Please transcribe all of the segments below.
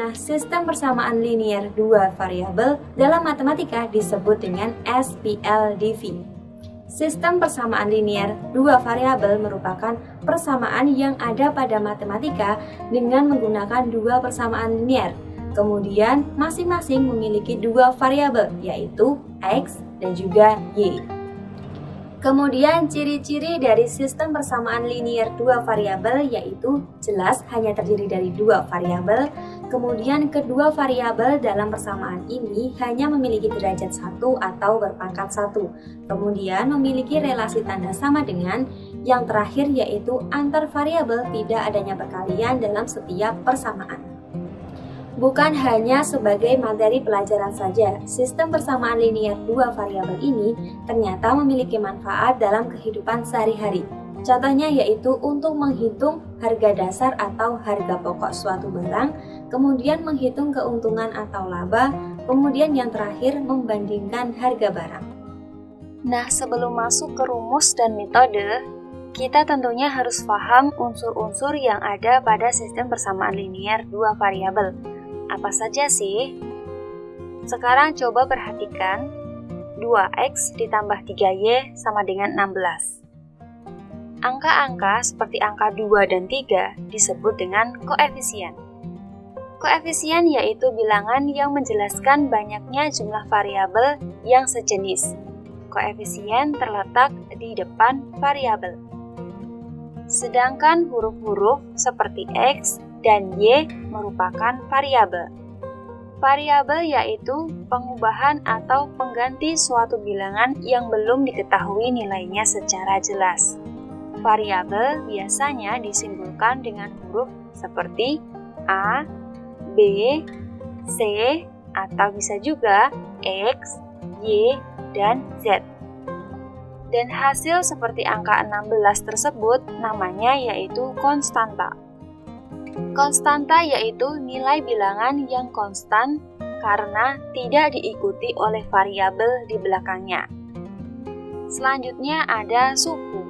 Nah, sistem persamaan linier dua variabel dalam matematika disebut dengan SPLDV. Sistem persamaan linier dua variabel merupakan persamaan yang ada pada matematika dengan menggunakan dua persamaan linier. Kemudian, masing-masing memiliki dua variabel, yaitu X dan juga Y. Kemudian, ciri-ciri dari sistem persamaan linier dua variabel yaitu jelas hanya terdiri dari dua variabel. Kemudian, kedua variabel dalam persamaan ini hanya memiliki derajat 1 atau berpangkat 1. Kemudian, memiliki relasi tanda sama dengan yang terakhir yaitu antar variabel tidak adanya perkalian dalam setiap persamaan. Bukan hanya sebagai materi pelajaran saja, sistem persamaan linier dua variabel ini ternyata memiliki manfaat dalam kehidupan sehari-hari. Contohnya yaitu untuk menghitung harga dasar atau harga pokok suatu barang, kemudian menghitung keuntungan atau laba, kemudian yang terakhir membandingkan harga barang. Nah, sebelum masuk ke rumus dan metode, kita tentunya harus paham unsur-unsur yang ada pada sistem persamaan linier dua variabel. Apa saja sih? Sekarang coba perhatikan 2x ditambah 3y sama dengan 16. Angka-angka seperti angka 2 dan 3 disebut dengan koefisien. Koefisien yaitu bilangan yang menjelaskan banyaknya jumlah variabel yang sejenis. Koefisien terletak di depan variabel. Sedangkan huruf-huruf seperti x dan y merupakan variabel. Variabel yaitu pengubahan atau pengganti suatu bilangan yang belum diketahui nilainya secara jelas. Variabel biasanya disimbolkan dengan huruf seperti A, B, C, atau bisa juga X, Y, dan Z. Dan hasil seperti angka 16 tersebut namanya yaitu konstanta. Konstanta yaitu nilai bilangan yang konstan karena tidak diikuti oleh variabel di belakangnya. Selanjutnya ada suku.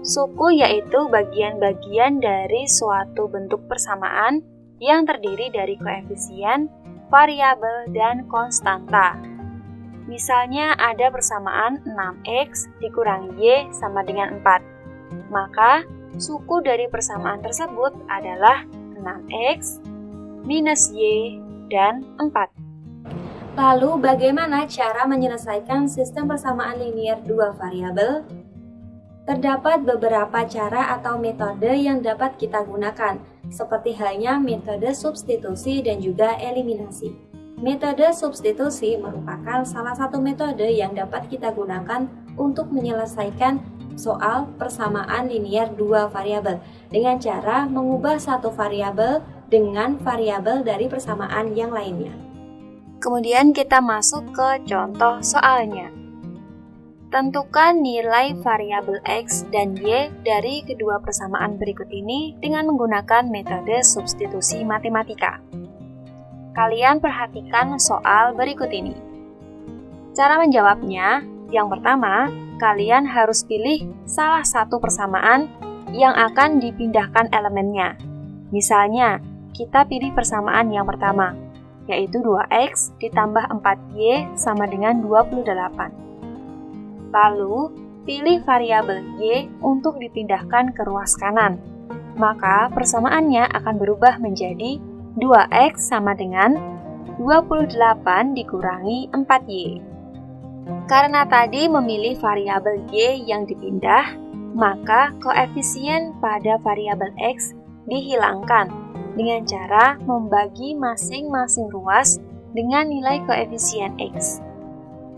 Suku yaitu bagian-bagian dari suatu bentuk persamaan yang terdiri dari koefisien, variabel, dan konstanta. Misalnya ada persamaan 6x dikurangi y sama dengan 4. Maka suku dari persamaan tersebut adalah 6x minus y dan 4. Lalu bagaimana cara menyelesaikan sistem persamaan linier dua variabel? Terdapat beberapa cara atau metode yang dapat kita gunakan, seperti halnya metode substitusi dan juga eliminasi. Metode substitusi merupakan salah satu metode yang dapat kita gunakan untuk menyelesaikan soal persamaan linier dua variabel dengan cara mengubah satu variabel dengan variabel dari persamaan yang lainnya. Kemudian kita masuk ke contoh soalnya. Tentukan nilai variabel x dan y dari kedua persamaan berikut ini dengan menggunakan metode substitusi matematika. Kalian perhatikan soal berikut ini. Cara menjawabnya, yang pertama, kalian harus pilih salah satu persamaan yang akan dipindahkan elemennya. Misalnya, kita pilih persamaan yang pertama, yaitu 2x ditambah 4y sama dengan 28. Lalu, pilih variabel y untuk dipindahkan ke ruas kanan. Maka, persamaannya akan berubah menjadi 2x sama dengan 28 dikurangi 4y. Karena tadi memilih variabel y yang dipindah, maka koefisien pada variabel x dihilangkan dengan cara membagi masing-masing ruas dengan nilai koefisien x.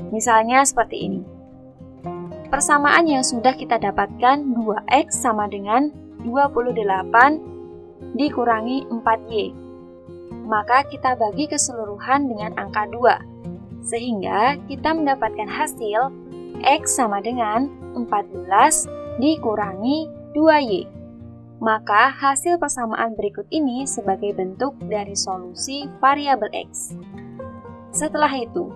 Misalnya seperti ini. Persamaan yang sudah kita dapatkan 2x sama dengan 28 dikurangi 4y. Maka kita bagi keseluruhan dengan angka 2, sehingga kita mendapatkan hasil x sama dengan 14 dikurangi 2y. Maka hasil persamaan berikut ini sebagai bentuk dari solusi variabel x. Setelah itu,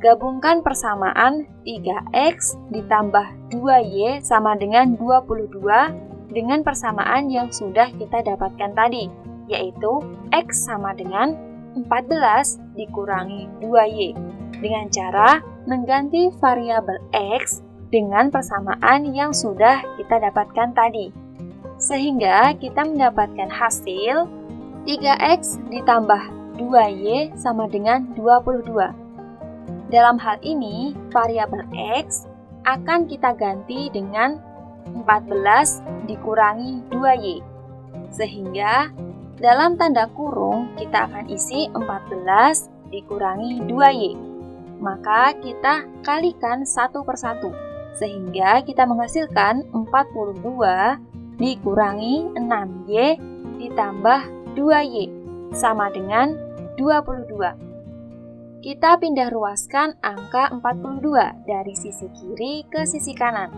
gabungkan persamaan 3x ditambah 2y sama dengan 22 dengan persamaan yang sudah kita dapatkan tadi, yaitu X sama dengan 14 dikurangi 2Y, dengan cara mengganti variabel X dengan persamaan yang sudah kita dapatkan tadi. Sehingga kita mendapatkan hasil 3X ditambah 2Y sama dengan 22. Dalam hal ini, variabel X akan kita ganti dengan 14 dikurangi 2Y. Sehingga dalam tanda kurung kita akan isi 14 dikurangi 2Y. Maka kita kalikan satu persatu. Sehingga kita menghasilkan 42 dikurangi 6Y ditambah 2Y sama dengan 22. Kita pindah ruaskan angka 42 dari sisi kiri ke sisi kanan.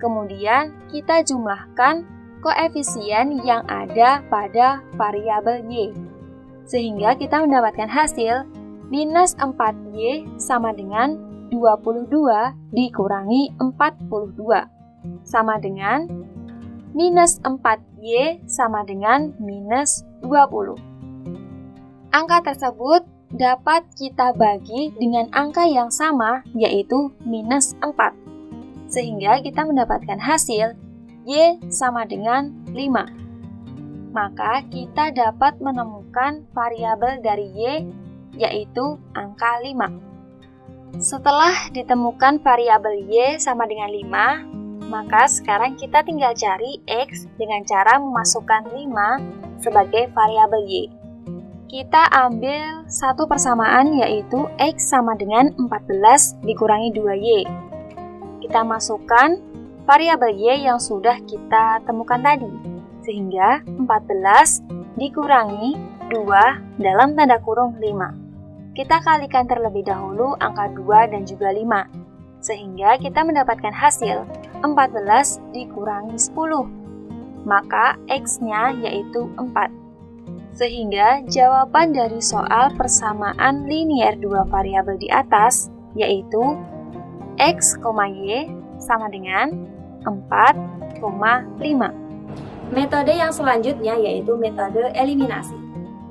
Kemudian kita jumlahkan koefisien yang ada pada variabel Y. Sehingga kita mendapatkan hasil minus 4Y sama dengan 22 dikurangi 42. Sama dengan minus 4Y sama dengan minus 20. Angka tersebut dapat kita bagi dengan angka yang sama, yaitu minus 4. Sehingga kita mendapatkan hasil Y sama dengan 5. Maka kita dapat menemukan variabel dari Y, yaitu angka 5. Setelah ditemukan variabel Y sama dengan 5, maka sekarang kita tinggal cari X dengan cara memasukkan 5 sebagai variabel Y. Kita ambil satu persamaan, yaitu X sama dengan 14 dikurangi 2Y. Kita masukkan variabel Y yang sudah kita temukan tadi. Sehingga 14 dikurangi 2 dalam tanda kurung 5. Kita kalikan terlebih dahulu angka 2 dan juga 5. Sehingga kita mendapatkan hasil 14 dikurangi 10. Maka X-nya yaitu 4. Sehingga jawaban dari soal persamaan linier dua variabel di atas yaitu X, Y sama dengan 4,5. Metode yang selanjutnya yaitu metode eliminasi.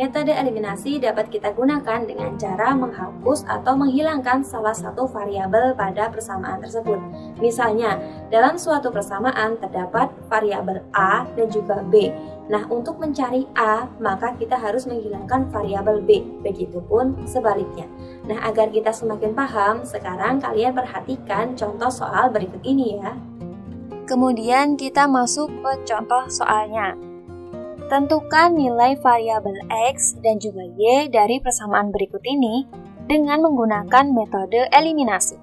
Metode eliminasi dapat kita gunakan dengan cara menghapus atau menghilangkan salah satu variabel pada persamaan tersebut. Misalnya, dalam suatu persamaan terdapat variabel A dan juga B. Nah, untuk mencari A, maka kita harus menghilangkan variabel B. Begitupun sebaliknya. Nah, agar kita semakin paham, sekarang kalian perhatikan contoh soal berikut ini ya. Kemudian kita masuk ke contoh soalnya. Tentukan nilai variabel X dan juga Y dari persamaan berikut ini dengan menggunakan metode eliminasi.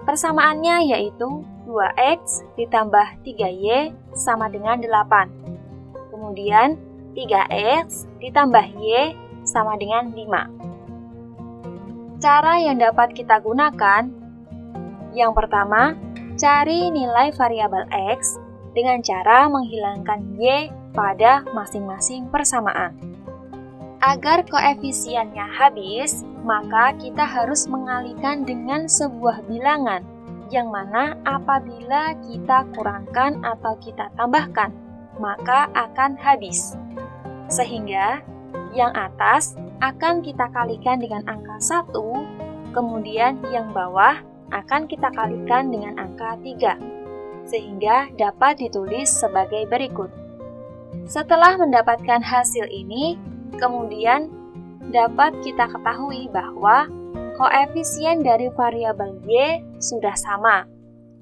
Persamaannya yaitu 2X ditambah 3Y sama dengan 8. Kemudian 3X ditambah Y sama dengan 5. Cara yang dapat kita gunakan, yang pertama, cari nilai variabel X dengan cara menghilangkan Y pada masing-masing persamaan. Agar koefisiennya habis, maka kita harus mengalihkan dengan sebuah bilangan, yang mana apabila kita kurangkan atau kita tambahkan, maka akan habis. Sehingga, yang atas akan kita kalikan dengan angka 1, kemudian yang bawah akan kita kalikan dengan angka 3, sehingga dapat ditulis sebagai berikut. Setelah mendapatkan hasil ini, kemudian dapat kita ketahui bahwa koefisien dari variabel Y sudah sama,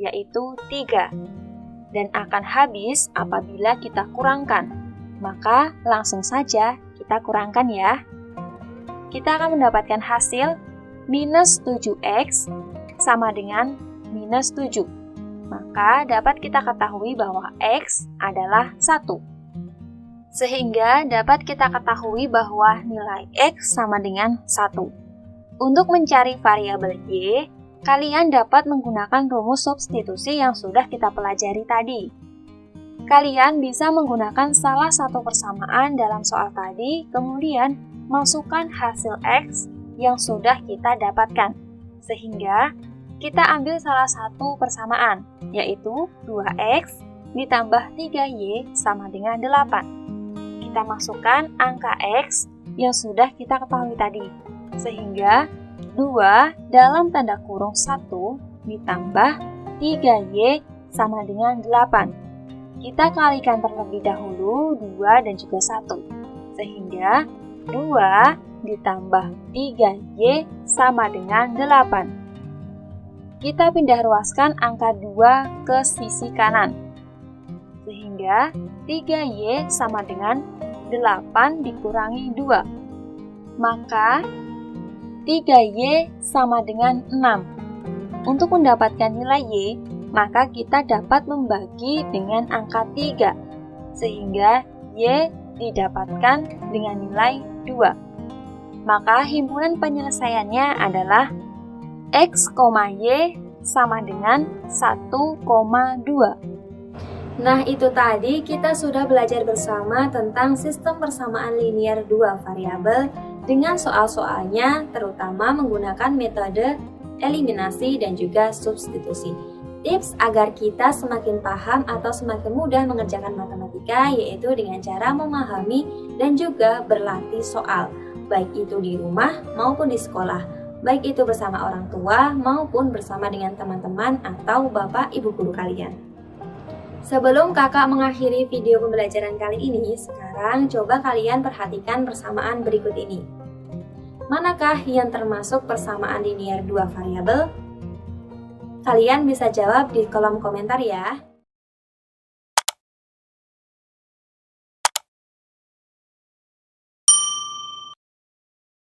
yaitu 3, dan akan habis apabila kita kurangkan. Maka langsung saja kita kurangkan ya. Kita akan mendapatkan hasil minus 7X sama dengan minus 7. Maka dapat kita ketahui bahwa X adalah 1. Sehingga dapat kita ketahui bahwa nilai X sama dengan 1. Untuk mencari variabel Y, kalian dapat menggunakan rumus substitusi yang sudah kita pelajari tadi. Kalian bisa menggunakan salah satu persamaan dalam soal tadi, kemudian masukkan hasil X yang sudah kita dapatkan. Sehingga kita ambil salah satu persamaan, yaitu 2X ditambah 3Y sama dengan 8. kita masukkan angka X yang sudah kita ketahui tadi. Sehingga 2 dalam tanda kurung 1 ditambah 3Y sama dengan 8. Kita kalikan terlebih dahulu 2 dan juga 1. Sehingga 2 ditambah 3Y sama dengan 8. Kita pindah ruaskan angka 2 ke sisi kanan. Sehingga 3Y sama dengan 8 dikurangi 2. Maka 3Y sama dengan 6. Untuk mendapatkan nilai Y, maka kita dapat membagi dengan angka 3. Sehingga Y didapatkan dengan nilai 2. Maka himpunan penyelesaiannya adalah X, Y sama dengan 1,2. Nah, itu tadi kita sudah belajar bersama tentang sistem persamaan linear dua variabel dengan soal-soalnya, terutama menggunakan metode eliminasi dan juga substitusi. Tips agar kita semakin paham atau semakin mudah mengerjakan matematika yaitu dengan cara memahami dan juga berlatih soal, baik itu di rumah maupun di sekolah. Baik itu bersama orang tua maupun bersama dengan teman-teman atau bapak ibu guru kalian. Sebelum kakak mengakhiri video pembelajaran kali ini, sekarang coba kalian perhatikan persamaan berikut ini. Manakah yang termasuk persamaan linear dua variabel? Kalian bisa jawab di kolom komentar ya.